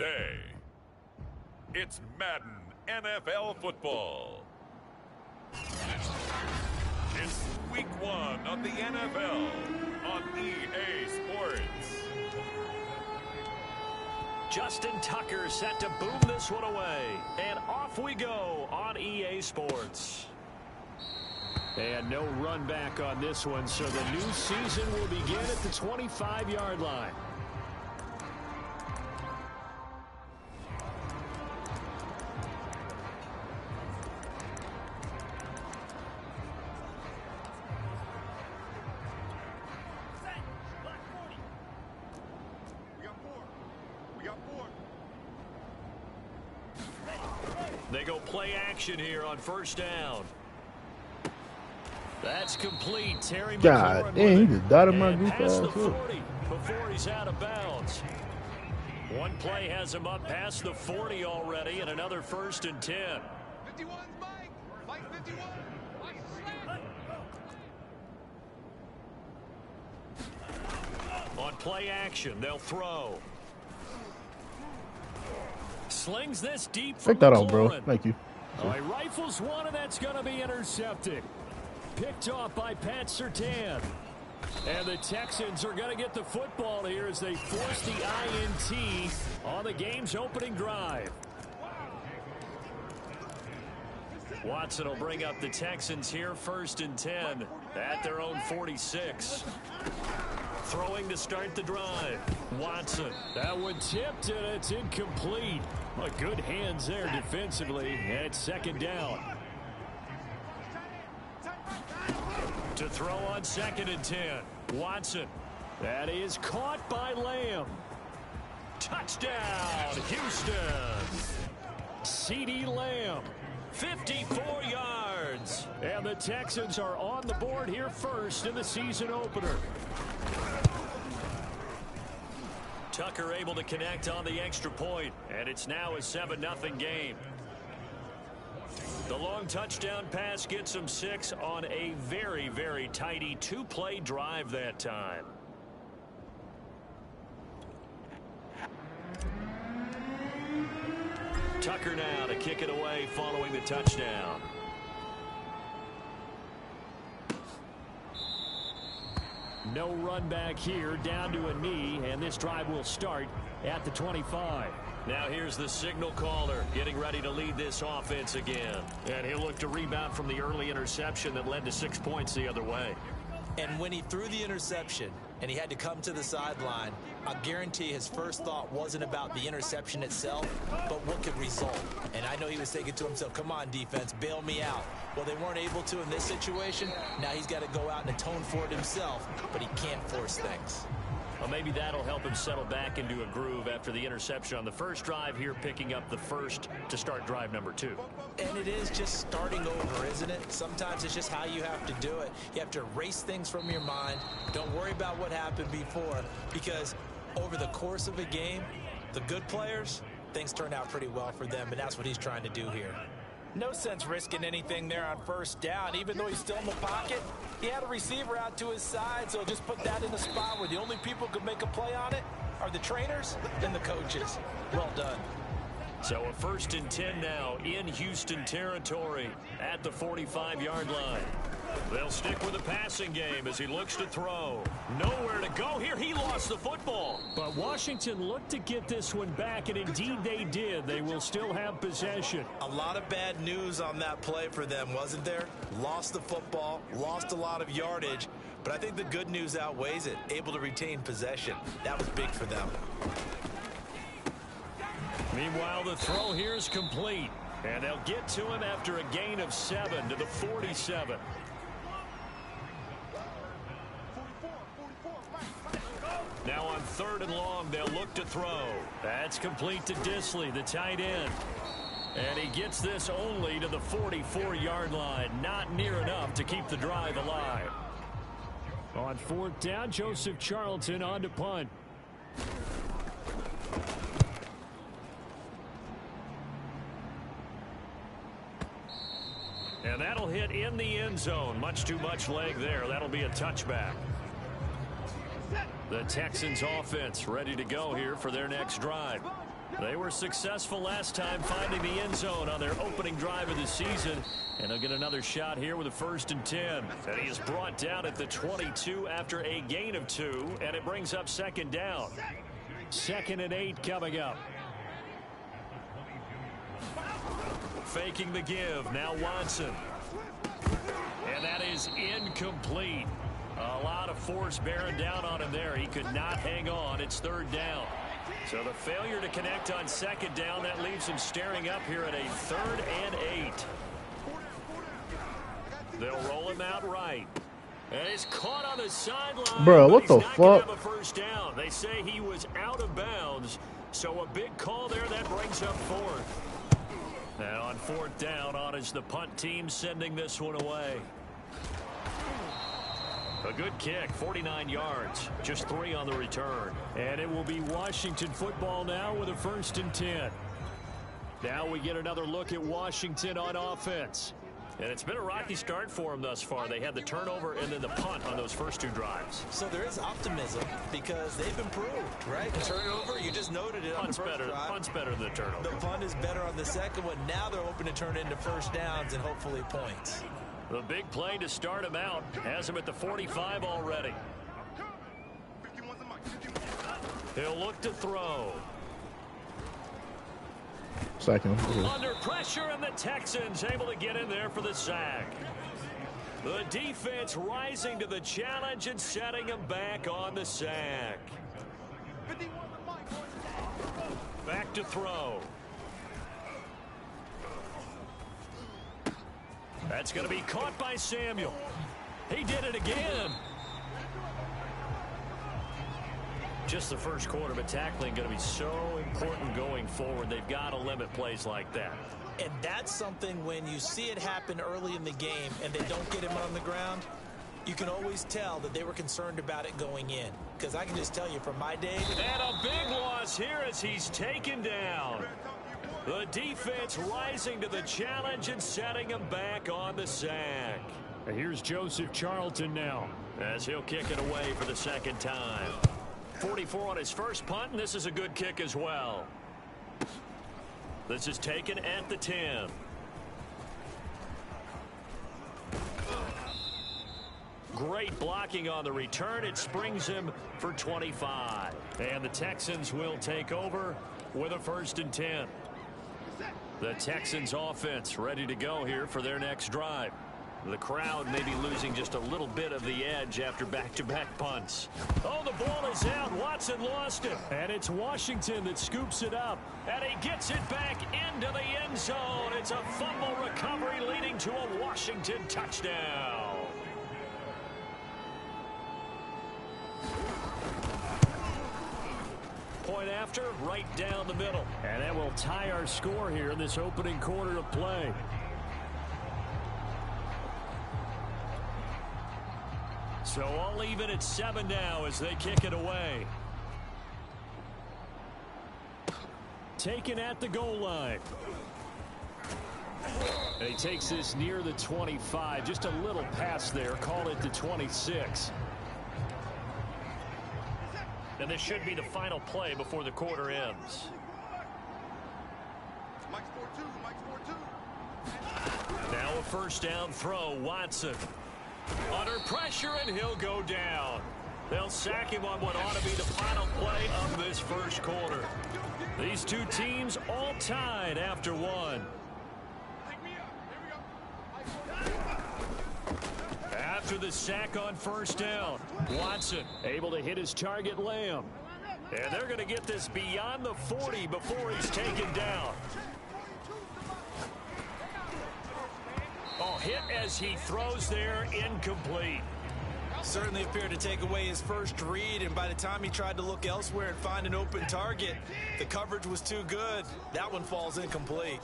day. It's Madden NFL football. It's week 1 of the NFL on EA Sports. Justin Tucker set to boom this one away. And off we go on EA Sports. And no run back on this one, so the new season will begin at the 25-yard line. They go play action here on first down. That's complete. Terry God dang, he just dotted my goof ass the up. 40 before he's out of bounds. One play has him up past the 40 already, and another 1st and 10. 51's Mike. Mike 51. On play action, they'll throw. Slings this deep from Take that out, bro. Thank you. He rifles one, and that's going to be intercepted. Picked off by Pat Surtain. And the Texans are going to get the football here as they force the INT on the game's opening drive. Watson will bring up the Texans here, 1st and 10 at their own 46. Throwing to start the drive. Watson. That one tipped, and it's incomplete. But good hands there defensively at 2nd down. To throw on 2nd and 10. Watson. That is caught by Lamb. Touchdown, Houston. CeeDee Lamb. 54 yards. And the Texans are on the board here first in the season opener. Tucker able to connect on the extra point, and it's now a 7-0 game. The long touchdown pass gets him 6 on a very, very tidy 2-play drive that time. Tucker now to kick it away following the touchdown. No run back here, down to a knee, and this drive will start at the 25. Now here's the signal caller getting ready to lead this offense again. And he'll look to rebound from the early interception that led to 6 points the other way. And when he threw the interception and he had to come to the sideline, I guarantee his first thought wasn't about the interception itself, but what could result. And I know he was thinking to himself, come on, defense, bail me out. Well, they weren't able to in this situation. Now he's got to go out and atone for it himself, but he can't force things. Well, maybe that'll help him settle back into a groove after the interception on the first drive here, picking up the first to start drive number 2. And it is just starting over, isn't it? Sometimes it's just how you have to do it. You have to erase things from your mind. Don't worry about what happened before, because over the course of a game, the good players, things turn out pretty well for them, and that's what he's trying to do here. No sense risking anything there on first down. Even though he's still in the pocket, he had a receiver out to his side, so just put that in a spot where the only people who can make a play on it are the trainers and the coaches. Well done. So a 1st and 10 now in Houston territory at the 45-yard line. They'll stick with the passing game as he looks to throw. Nowhere to go here. He lost the football. But Washington looked to get this one back, and indeed they did. They will still have possession. A lot of bad news on that play for them, wasn't there? Lost the football, lost a lot of yardage, but I think the good news outweighs it. Able to retain possession. That was big for them. Meanwhile, the throw here is complete. And they'll get to him after a gain of 7 to the 47. Now on 3rd and long, they'll look to throw. That's complete to Disley, the tight end. And he gets this only to the 44-yard line. Not near enough to keep the drive alive. On 4th down, Joseph Charlton on to punt. And that'll hit in the end zone. Much too much leg there. That'll be a touchback. The Texans offense ready to go here for their next drive. They were successful last time finding the end zone on their opening drive of the season. And they'll get another shot here with a 1st and 10. And he is brought down at the 22 after a gain of 2. And it brings up 2nd down. 2nd and 8 coming up. Faking the give. Now Watson. And that is incomplete. A lot of force bearing down on him there. He could not hang on. It's 3rd down. So the failure to connect on 2nd down, that leaves him staring up here at a 3rd and 8. They'll roll him out right. And he's caught on the sideline. Bro, what the Have fuck? a 1st down. They say he was out of bounds. So a big call there that brings up 4th. Now on 4th down, on is the punt team sending this one away. A good kick, 49 yards, just 3 on the return. And it will be Washington football now with a 1st and 10. Now we get another look at Washington on offense. And it's been a rocky start for them thus far. They had the turnover and then the punt on those first 2 drives. So there is optimism because they've improved, right? The turnover, you just noted it on the first drive. Punt's better than the turnover. The punt is better on the second one. Now they're hoping to turn into 1st downs and hopefully points. The big play to start him out has him at the 45 already. He'll look to throw. Second. Under pressure, and the Texans able to get in there for the sack. The defense rising to the challenge and setting him back on the sack. Back to throw. That's going to be caught by Samuel. He did it again. Just the first quarter, but tackling going to be so important going forward. They've got to limit plays like that. And that's something when you see it happen early in the game and they don't get him on the ground, you can always tell that they were concerned about it going in. Because I can just tell you from my day. And a big loss here as he's taken down. The defense rising to the challenge and setting him back on the sack. And here's Joseph Charlton now as he'll kick it away for the 2nd time. 44 on his first punt, and this is a good kick as well. This is taken at the 10. Great blocking on the return. It springs him for 25. And the Texans will take over with a 1st and 10. The Texans offense ready to go here for their next drive. The crowd may be losing just a little bit of the edge after back-to-back punts. Oh, the ball is out. Watson lost it. And it's Washington that scoops it up. And he gets it back into the end zone. It's a fumble recovery leading to a Washington touchdown. Point after, right down the middle. And that will tie our score here in this opening quarter of play. So all even at 7 now as they kick it away. Taken at the goal line. And he takes this near the 25. Just a little pass there. Call it the 26. And this should be the final play before the quarter ends. Now a 1st down throw. Watson. Under pressure, and he'll go down. They'll sack him on what ought to be the final play of this first quarter. These two teams all tied after 1. After the sack on 1st down, Watson able to hit his target, Lamb. And they're going to get this beyond the 40 before he's taken down. Oh, hit as he throws there, incomplete. Certainly appeared to take away his first read, and by the time he tried to look elsewhere and find an open target, the coverage was too good. That one falls incomplete.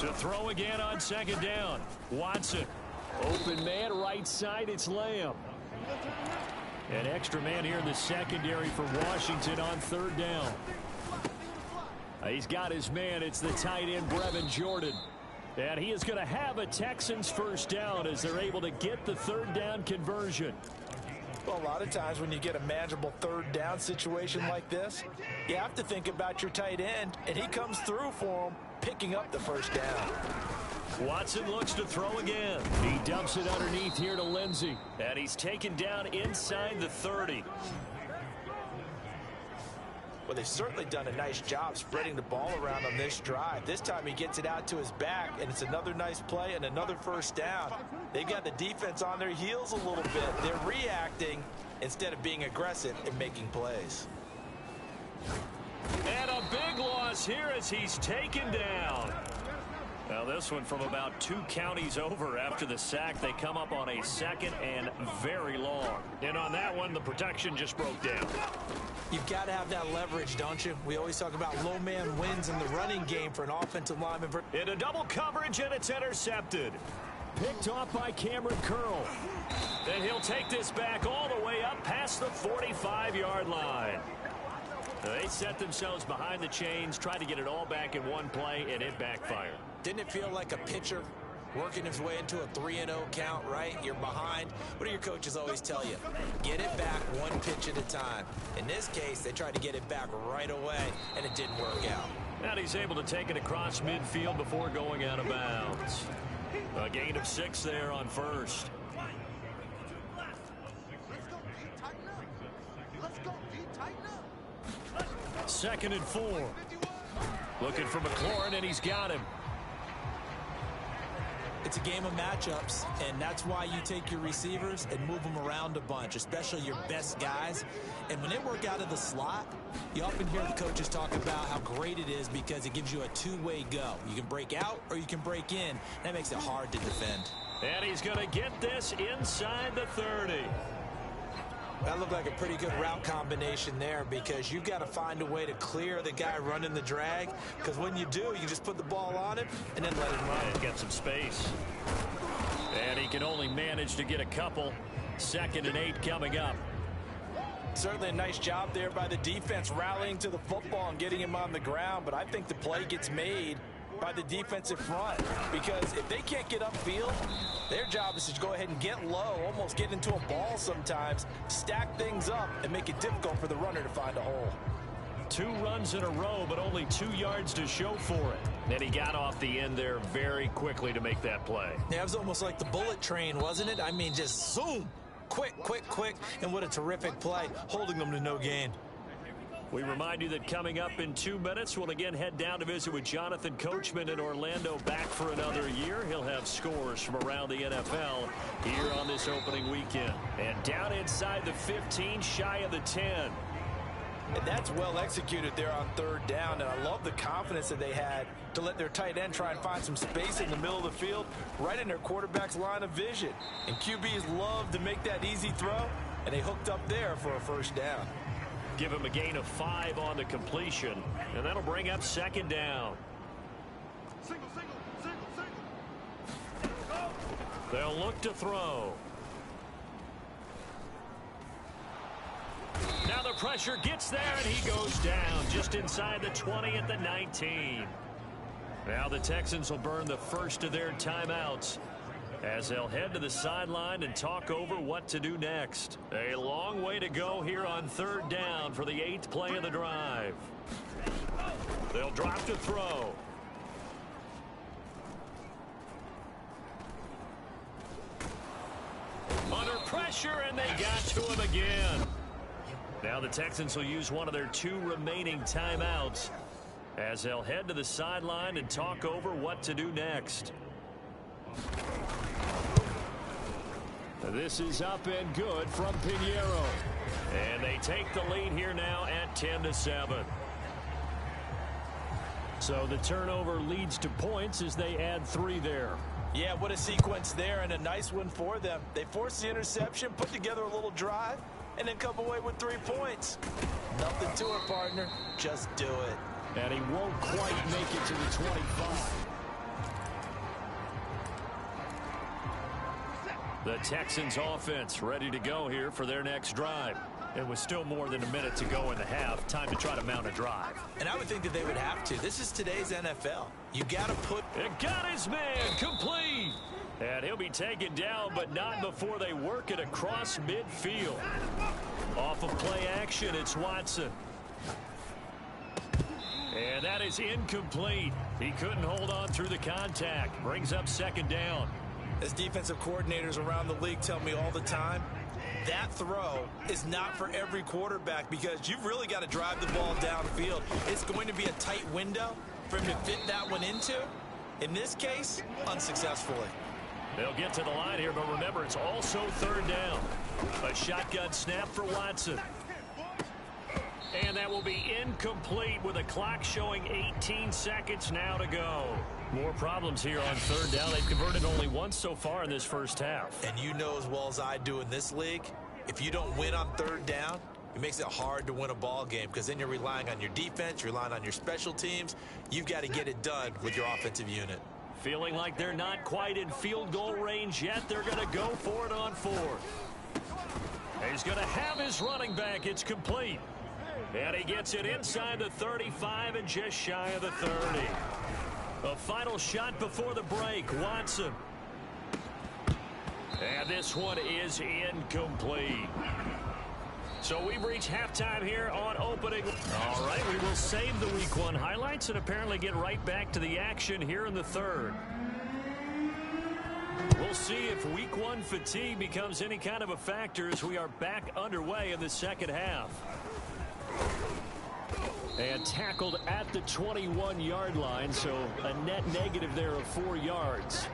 To throw again on 2nd down. Watson. Open man, right side, it's Lamb. An extra man here in the secondary for Washington on 3rd down. He's got his man. It's the tight end, Brevin Jordan. And he is going to have a Texans first down as they're able to get the third down conversion. Well, a lot of times when you get a manageable third down situation like this, you have to think about your tight end, and he comes through for him, picking up the first down. Watson looks to throw again. He dumps it underneath here to Lindsey. And he's taken down inside the 30. Well, they've certainly done a nice job spreading the ball around on this drive. This time he gets it out to his back, and it's another nice play and another first down. They've got the defense on their heels a little bit. They're reacting instead of being aggressive and making plays. And a big loss here as he's taken down. Now this one from about 2 counties over after the sack. They come up on a second and very long. And on that one, the protection just broke down. You've got to have that leverage, don't you? We always talk about low man wins in the running game for an offensive lineman. In a double coverage, and it's intercepted. Picked off by Cameron Curl. And he'll take this back all the way up past the 45-yard line. They set themselves behind the chains, tried to get it all back in one play, and it backfired. Didn't it feel like a pitcher working his way into a 3-0 count, right? You're behind. What do your coaches always tell you? Get it back one pitch at a time. In this case, they tried to get it back right away, and it didn't work out. And he's able to take it across midfield before going out of bounds. A gain of 6 there on first. Second and 4. Looking for McLaurin, and he's got him. It's a game of matchups, and that's why you take your receivers and move them around a bunch, especially your best guys. And when they work out of the slot, you often hear the coaches talk about how great it is because it gives you a two-way go. You can break out or you can break in. That makes it hard to defend. And he's going to get this inside the 30. That looked like a pretty good route combination there because you've got to find a way to clear the guy running the drag, because when you do, you just put the ball on him and then let him run. And get some space. And he can only manage to get a couple. 2nd and 8 coming up. Certainly a nice job there by the defense rallying to the football and getting him on the ground, but I think the play gets made by the defensive front, because if they can't get upfield, their job is to go ahead and get low, almost get into a ball sometimes, stack things up, and make it difficult for the runner to find a hole. 2 runs in a row, but only 2 yards to show for it. And he got off the end there very quickly to make that play. Yeah, it was almost like the bullet train, wasn't it? I mean, just zoom, quick, and what a terrific play, holding them to no gain. We remind you that coming up in 2 minutes, we'll again head down to visit with Jonathan Coachman in Orlando, back for another year. He'll have scores from around the NFL here on this opening weekend. And down inside the 15, shy of the 10. And that's well executed there on 3rd down, and I love the confidence that they had to let their tight end try and find some space in the middle of the field, right in their quarterback's line of vision. And QBs love to make that easy throw, and they hooked up there for a first down. Give him a gain of 5 on the completion, and that'll bring up 2nd down. They'll look to throw. Now the pressure gets there, and he goes down just inside the 20 at the 19. Now the Texans will burn the first of their timeouts as they'll head to the sideline and talk over what to do next. A long way to go here on 3rd down for the 8th play of the drive. They'll drop to throw. Under pressure, and they got to him again. Now the Texans will use one of their 2 remaining timeouts as they'll head to the sideline and talk over what to do next. This is up and good from Pinheiro. And they take the lead here now at 10-7. So the turnover leads to points as they add 3 there. Yeah, what a sequence there, and a nice one for them. They forced the interception, put together a little drive, and then come away with 3 points. Nothing to it, partner. Just do it. And he won't quite make it to the 25. The Texans offense ready to go here for their next drive. And with still more than a minute to go in the half, time to try to mount a drive. And I would think that they would have to. This is today's NFL. You got to put... It got his man complete. And he'll be taken down, but not before they work it across midfield. Off of play action, it's Watson. And that is incomplete. He couldn't hold on through the contact. Brings up second down. As defensive coordinators around the league tell me all the time, that throw is not for every quarterback because you've really got to drive the ball downfield. It's going to be a tight window for him to fit that one into. In this case, unsuccessfully. They'll get to the line here, but remember, it's also third down. A shotgun snap for Watson. And that will be incomplete with a clock showing 18 seconds now to go. More problems here on third down. They've converted only once so far in this first half. And you know as well as I do in this league, if you don't win on third down, it makes it hard to win a ball game because then you're relying on your defense, you're relying on your special teams. You've got to get it done with your offensive unit. Feeling like they're not quite in field goal range yet. They're going to go for it on fourth. He's going to have his running back. It's complete. And he gets it inside the 35 and just shy of the 30. A final shot before the break. Watson. And this one is incomplete. So we've reached halftime here on opening. All right, we will save the Week 1 highlights and apparently get right back to the action here in the third. We'll see if Week 1 fatigue becomes any kind of a factor as we are back underway in the second half. And tackled at the 21-yard line, so a net negative there of 4 yards.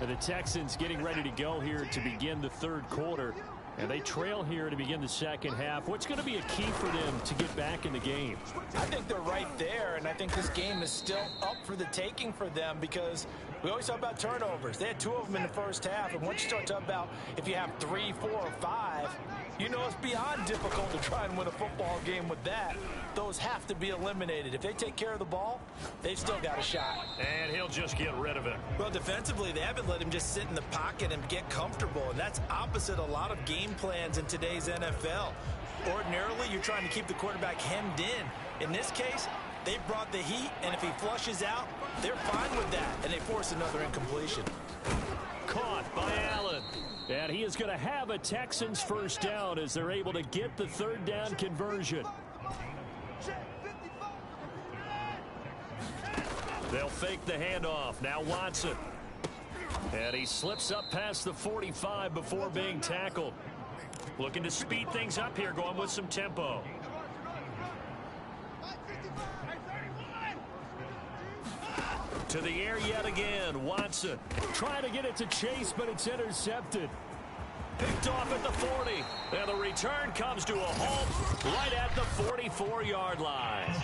And the Texans getting ready to go here to begin the third quarter. And they trail here to begin the second half. What's going to be a key for them to get back in the game? I think they're right there, and I think this game is still up for the taking for them because we always talk about turnovers. They had 2 of them in the first half, and once you start talking about if you have 3, 4, or 5, you know it's beyond difficult to try and win a football game with that. Those have to be eliminated. If they take care of the ball, they've still got a shot. And he'll just get rid of it. Well, defensively, they haven't let him just sit in the pocket and get comfortable, and that's opposite a lot of game plans in today's NFL. Ordinarily, you're trying to keep the quarterback hemmed in. In this case, they brought the heat, and if he flushes out, they're fine with that, and they force another incompletion. Caught by Allen. And he is going to have a Texans first down as they're able to get the third down conversion. They'll fake the handoff. Now Watson. And he slips up past the 45 before being tackled. Looking to speed things up here, going with some tempo. To the air yet again. Watson trying to get it to Chase, but it's intercepted. Picked off at the 40. And the return comes to a halt right at the 44-yard line.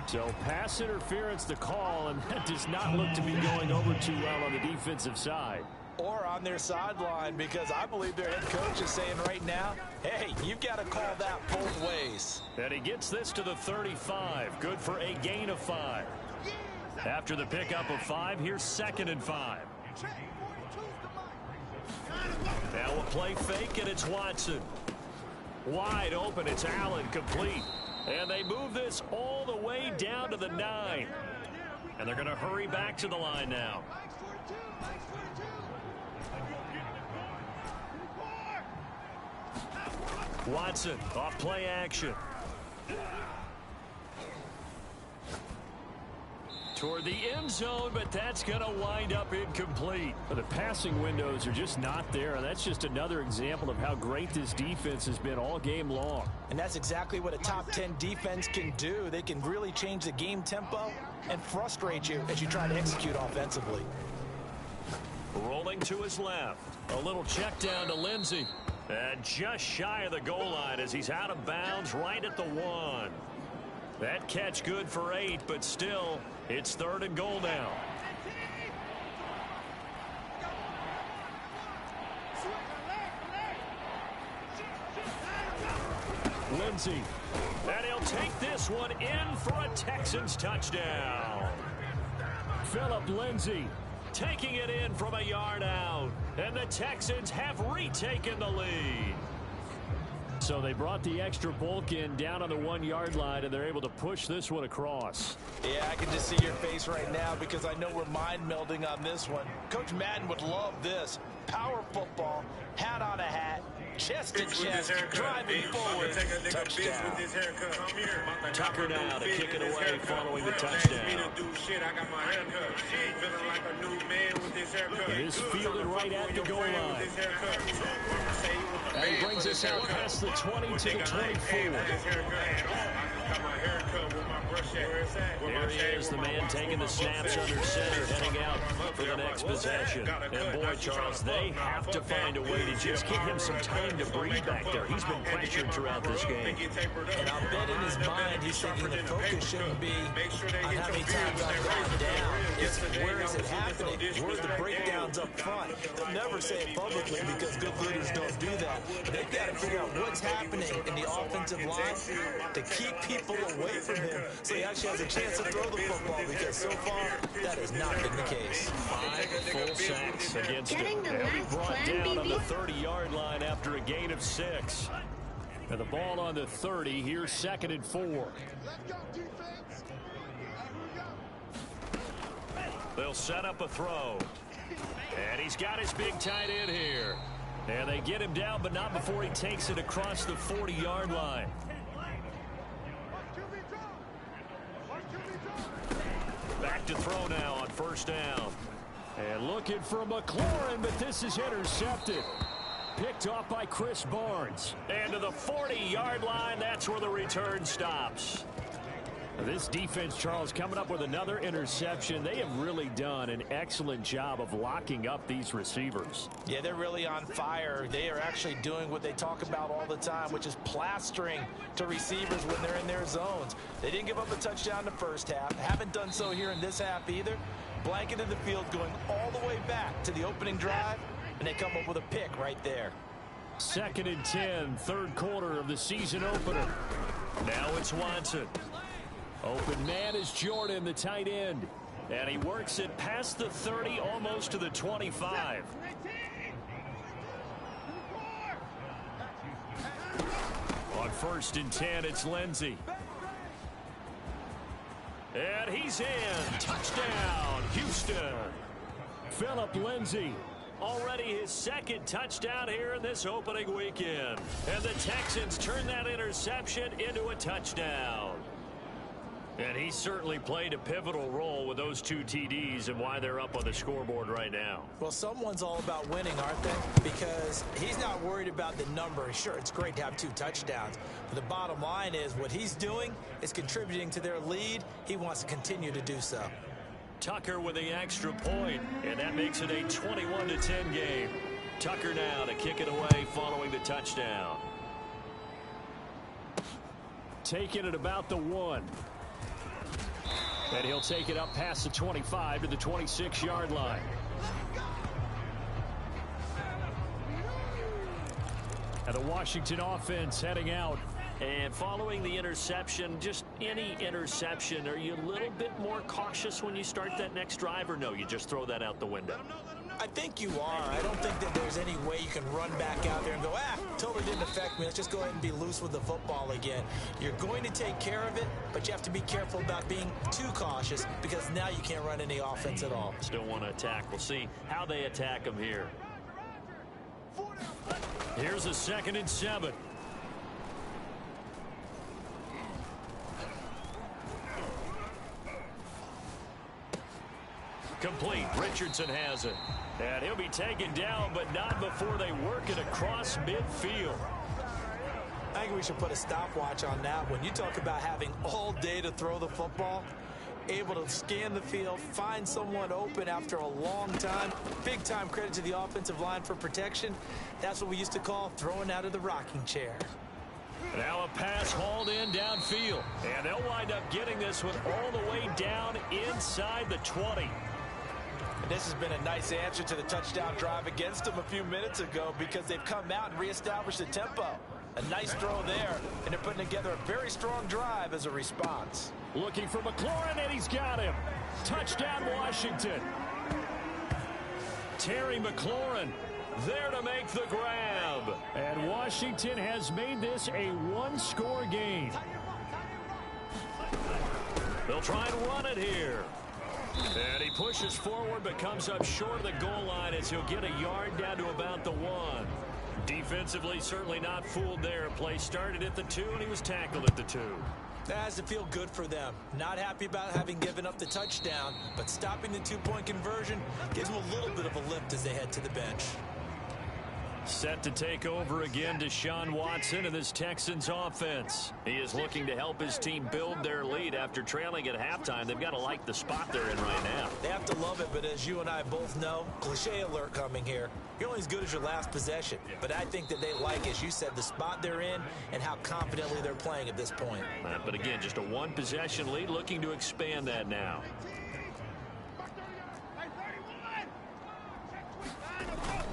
So pass interference the call, and that does not look to be going over too well on the defensive side. Or on their sideline, because I believe their head coach is saying right now, hey, you've got to call that both ways. And he gets this to the 35. Good for a gain of 5. After the pickup of 5, here's 2nd and 5. Now a play fake, and it's Watson. Wide open, it's Allen, complete. And they move this all the way down to the 9. And they're going to hurry back to the line now. Watson off play action. Toward the end zone, but that's going to wind up incomplete. But the passing windows are just not there, and that's just another example of how great this defense has been all game long. And that's exactly what a top 10 defense can do. They can really change the game tempo and frustrate you as you try to execute offensively. Rolling to his left. A little check down to Lindsey. And just shy of the goal line as he's out of bounds right at the 1. That catch good for 8, but still, it's 3rd and goal now. Lindsey. And he'll take this one in for a Texans touchdown. Phillip Lindsey taking it in from a yard out. And the Texans have retaken the lead. So they brought the extra bulk in down on the 1-yard line, and they're able to push this one across. Yeah, I can just see your face right now because I know we're mind melding on this one. Coach Madden would love this. Power football, hat on a hat, chest to chest, driving forward, touchdown. Tucker now to kick it away following the touchdown. It is fielded right at the goal line. And he brings us out past the 20 to the 24. Here he is, the man taking the snaps under center, heading out for the next possession. And boy, Charles, they have to find a way to just give him some time to breathe back there. He's been pressured throughout this game. And I'll bet in his mind he's thinking the focus shouldn't be on how many times I've gone down. It's where is it happening? Where are the breakdowns up front? They'll never say it publicly because good leaders don't do that. But they've got to figure out what's happening in the offensive line to keep people away from him so he actually has a chance to throw the football, because so far that has not been the case. 5 full sacks against him. He'll be brought down on the 30-yard line after a gain of 6. And the ball on the 30. Here's 2nd and 4. Let's go, defense. They'll set up a throw. And he's got his big tight end here. And they get him down, but not before he takes it across the 40-yard line. Back to throw now on 1st down. And looking for McLaurin, but this is intercepted. Picked off by Chris Barnes. And to the 40-yard line, that's where the return stops. This defense, Charles, coming up with another interception. They have really done an excellent job of locking up these receivers. Yeah, they're really on fire. They are actually doing what they talk about all the time, which is plastering to receivers when they're in their zones. They didn't give up a touchdown the first half. Haven't done so here in this half either. Blanketed the field, going all the way back to the opening drive, and they come up with a pick right there. 2nd and 10, 3rd quarter of the season opener. Now it's Watson. Open man is Jordan, the tight end. And he works it past the 30, almost to the 25. On 1st and 10, it's Lindsey. And he's in. Touchdown, Houston. Phillip Lindsey. Already his 2nd touchdown here in this opening weekend. And the Texans turn that interception into a touchdown. And he certainly played a pivotal role with those 2 TDs and why they're up on the scoreboard right now. Well, someone's all about winning, aren't they? Because he's not worried about the number. Sure, it's great to have 2 touchdowns. But the bottom line is what he's doing is contributing to their lead. He wants to continue to do so. Tucker with the extra point, and that makes it a 21-10 game. Tucker now to kick it away following the touchdown. Taking it about the 1. And he'll take it up past the 25 to the 26-yard line. And the Washington offense heading out. And following the interception, just any interception, are you a little bit more cautious when you start that next drive, or no, you just throw that out the window? I think you are. I don't think that there's any way you can run back out there and go, totally didn't affect me. Let's just go ahead and be loose with the football again. You're going to take care of it, but you have to be careful about being too cautious because now you can't run any offense at all. Still want to attack. We'll see how they attack them here. Here's a 2nd and 7. Complete. Richardson has it. And he'll be taken down, but not before they work it across midfield. I think we should put a stopwatch on that one. You talk about having all day to throw the football, able to scan the field, find someone open after a long time. Big time credit to the offensive line for protection. That's what we used to call throwing out of the rocking chair. Now a pass hauled in downfield. And they'll wind up getting this one all the way down inside the 20. This has been a nice answer to the touchdown drive against them a few minutes ago because they've come out and reestablished the tempo. A nice throw there, and they're putting together a very strong drive as a response. Looking for McLaurin, and he's got him. Touchdown, Washington. Terry McLaurin there to make the grab. And Washington has made this a one-score game. They'll try and run it here. And he pushes forward but comes up short of the goal line as he'll get a yard down to about the 1. Defensively, certainly not fooled there. Play started at the 2, and he was tackled at the 2. That has to feel good for them. Not happy about having given up the touchdown, but stopping the 2-point conversion gives them a little bit of a lift as they head to the bench. Set to take over again, Deshaun Watson and this Texans offense. He is looking to help his team build their lead after trailing at halftime. They've got to like the spot they're in right now. They have to love it, but as you and I both know, cliche alert coming here. You're only as good as your last possession. But I think that they like, as you said, the spot they're in and how confidently they're playing at this point. But again, just a one-possession lead, looking to expand that now.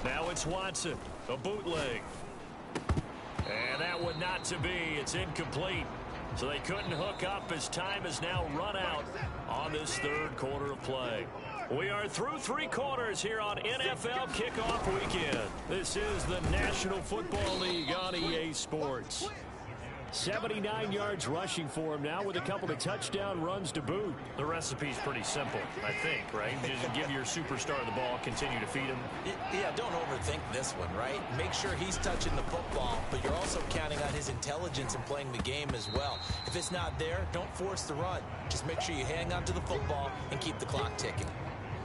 Now it's Watson, a bootleg. And that one not to be. It's incomplete. So they couldn't hook up as time has now run out on this third quarter of play. We are through 3 quarters here on NFL Kickoff Weekend. This is the National Football League on EA Sports. 79 yards rushing for him now with a couple of touchdown runs to boot. The recipe's pretty simple, I think, right? Just give your superstar the ball, continue to feed him. Yeah, don't overthink this one, right? Make sure he's touching the football, but you're also counting on his intelligence in playing the game as well. If it's not there, don't force the run. Just make sure you hang on to the football and keep the clock ticking.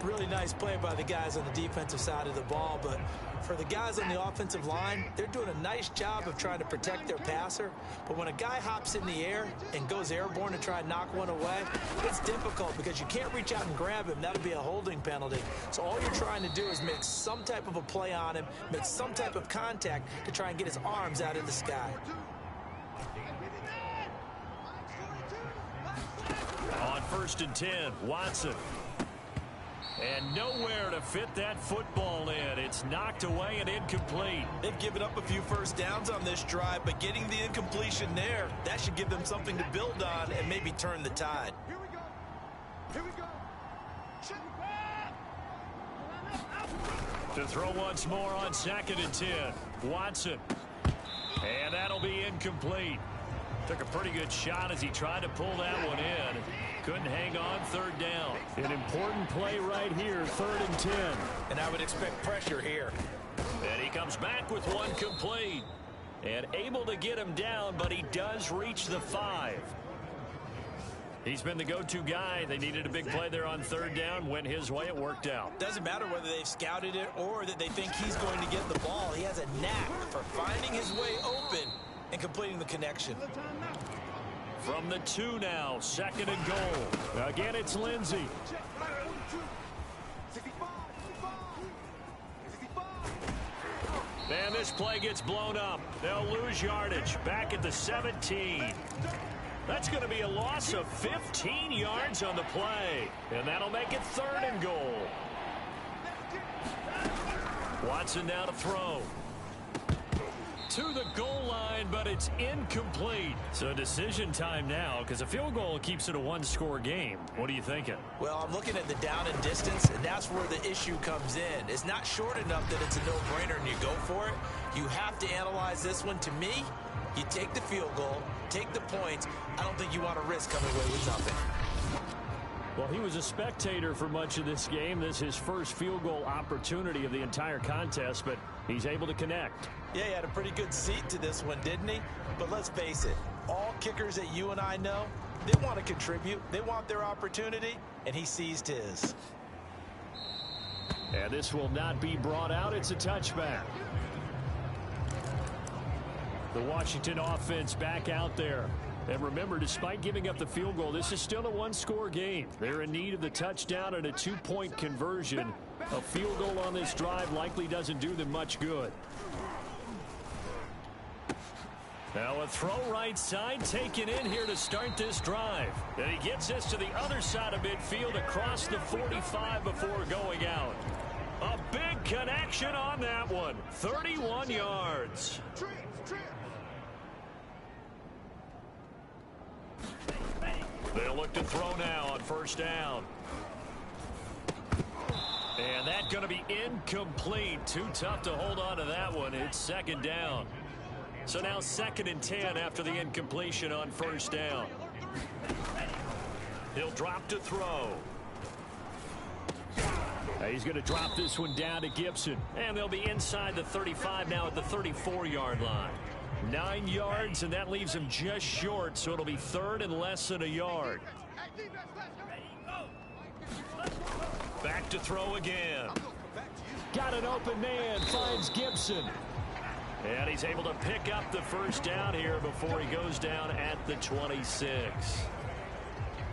Really nice play by the guys on the defensive side of the ball, but for the guys on the offensive line, they're doing a nice job of trying to protect their passer. But when a guy hops in the air and goes airborne to try and knock one away, it's difficult because you can't reach out and grab him. That would be a holding penalty. So all you're trying to do is make some type of a play on him, make some type of contact to try and get his arms out of the sky. On 1st and 10, Watson. And nowhere to fit that football in. It's knocked away and incomplete. They've given up a few first downs on this drive, but getting the incompletion there, that should give them something to build on and maybe turn the tide. Here we go. Here we go. To throw once more on 2nd and 10. Watson. And that'll be incomplete. Took a pretty good shot as he tried to pull that one in. Couldn't hang on 3rd down. An important play right here, 3rd and 10. And I would expect pressure here. And he comes back with one complete. And able to get him down, but he does reach the 5. He's been the go-to guy. They needed a big play there on 3rd down. Went his way. It worked out. Doesn't matter whether they've scouted it or that they think he's going to get the ball. He has a knack for finding his way open and completing the connection. From the 2 now, 2nd and goal. Again, it's Lindsey. And this play gets blown up. They'll lose yardage. Back at the 17. That's going to be a loss of 15 yards on the play. And that'll make it 3rd and goal. Watson now to throw. To the goal line, but it's incomplete. So decision time now, because a field goal keeps it a one-score game. What are you thinking? Well, I'm looking at the down and distance, and that's where the issue comes in. It's not short enough that it's a no-brainer and you go for it. You have to analyze this one. To me, you take the field goal, take the points. I don't think you want to risk coming away with nothing. Well, he was a spectator for much of this game. This is his first field goal opportunity of the entire contest, but he's able to connect. Yeah, he had a pretty good seat to this one, didn't he? But let's face it, all kickers that you and I know, they want to contribute. They want their opportunity, and he seized his. And this will not be brought out. It's a touchback. The Washington offense back out there. And remember, despite giving up the field goal, this is still a one-score game. They're in need of the touchdown and a 2-point conversion. A field goal on this drive likely doesn't do them much good. Now a throw right side taken in here to start this drive. And he gets this to the other side of midfield across the 45 before going out. A big connection on that one. 31 yards. They'll look to throw now on 1st down. And that's going to be incomplete. Too tough to hold on to that one. It's second down. So now 2nd and 10 after the incompletion on first down. He'll drop to throw. He's going to drop this one down to Gibson. And they'll be inside the 35 now at the 34-yard line. 9 yards, and that leaves him just short, so it'll be 3rd and less than a yard. Back to throw again. Got an open man, finds Gibson. And he's able to pick up the first down here before he goes down at the 26.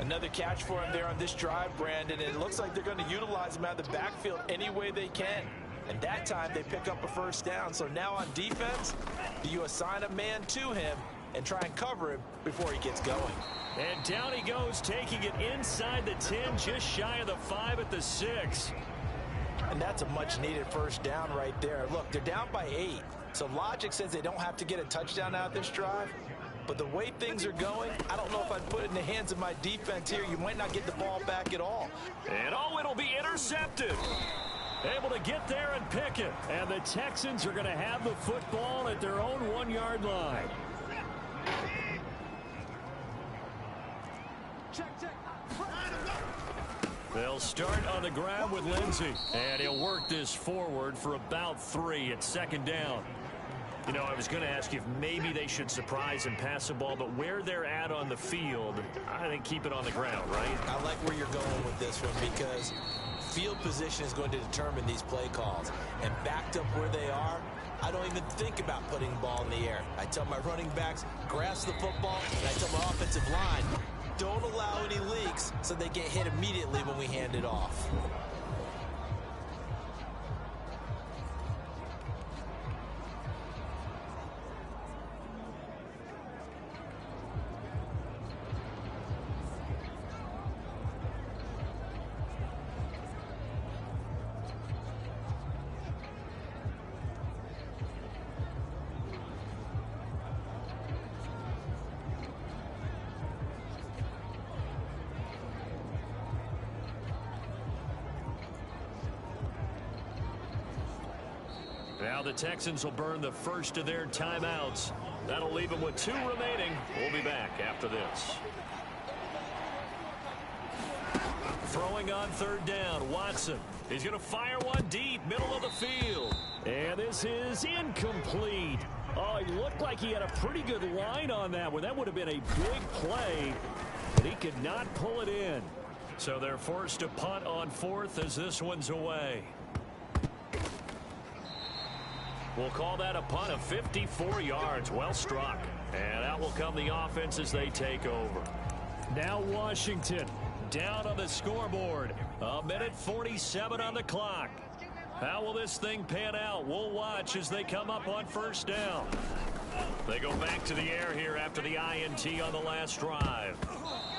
Another catch for him there on this drive, Brandon. And it looks like they're going to utilize him out of the backfield any way they can. And that time they pick up a first down. So now on defense, do you assign a man to him and try and cover him before he gets going? And down he goes, taking it inside the 10, just shy of the 5 at the 6. And that's a much-needed first down right there. Look, they're down by 8. So logic says they don't have to get a touchdown out of this drive. But the way things are going, I don't know if I'd put it in the hands of my defense here. You might not get the ball back at all. And it'll be intercepted. Able to get there and pick it. And the Texans are going to have the football at their own 1-yard line. They'll start on the ground with Lindsey. And he'll work this forward for about 3 at 2nd down. You know, I was going to ask you if maybe they should surprise and pass the ball, but where they're at on the field, I think keep it on the ground, right? I like where you're going with this one because field position is going to determine these play calls. And backed up where they are, I don't even think about putting the ball in the air. I tell my running backs, grasp the football, and I tell my offensive line, don't allow any leaks so they get hit immediately when we hand it off. Now the Texans will burn the first of their timeouts. That'll leave them with 2 remaining. We'll be back after this. Throwing on 3rd down, Watson. He's going to fire one deep, middle of the field. And this is incomplete. Oh, he looked like he had a pretty good line on that one. That would have been a big play, but he could not pull it in. So they're forced to punt on 4th as this one's away. We'll call that a punt of 54 yards. Well struck. And out will come the offense as they take over. Now Washington down on the scoreboard. 1:47 on the clock. How will this thing pan out? We'll watch as they come up on first down. They go back to the air here after the INT on the last drive.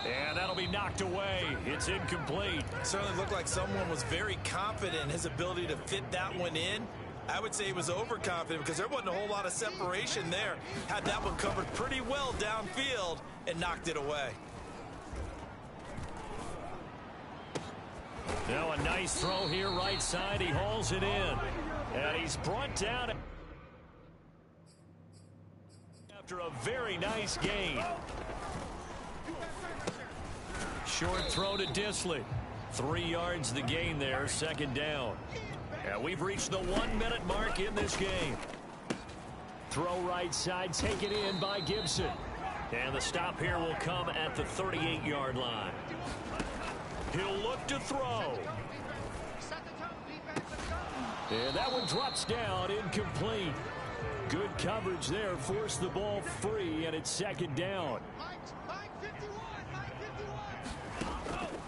And that'll be knocked away. It's incomplete. Certainly looked like someone was very confident in his ability to fit that one in. I would say he was overconfident because there wasn't a whole lot of separation there. Had that one covered pretty well downfield and knocked it away. Now a nice throw here right side. He hauls it in. And he's brought down after a very nice gain. Short throw to Disley. 3 yards the gain there, 2nd down. And we've reached the 1-minute mark in this game. Throw right side, taken in by Gibson. And the stop here will come at the 38-yard line. He'll look to throw. And that one drops down, incomplete. Good coverage there, forced the ball free, and it's 2nd down.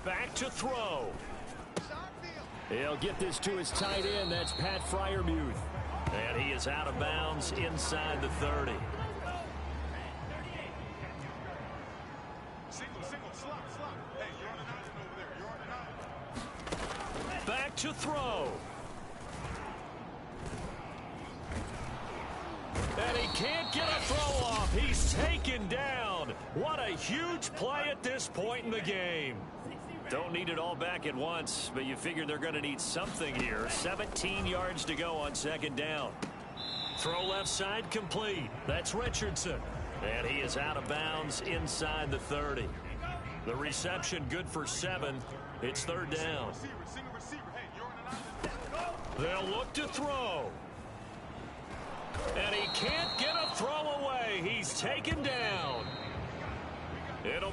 Back to throw. He'll get this to his tight end. That's Pat Freiermuth. And he is out of bounds inside the 30. Back to throw. And he can't get a throw off. He's taken down. What a huge play at this point in the game. Don't need it all back at once, but you figure they're going to need something here. 17 yards to go on second down. Throw left side complete. That's Richardson. And he is out of bounds inside the 30. The reception good for 7. It's third down. They'll look to throw. And he can't get a throw away. He's taken down. It'll be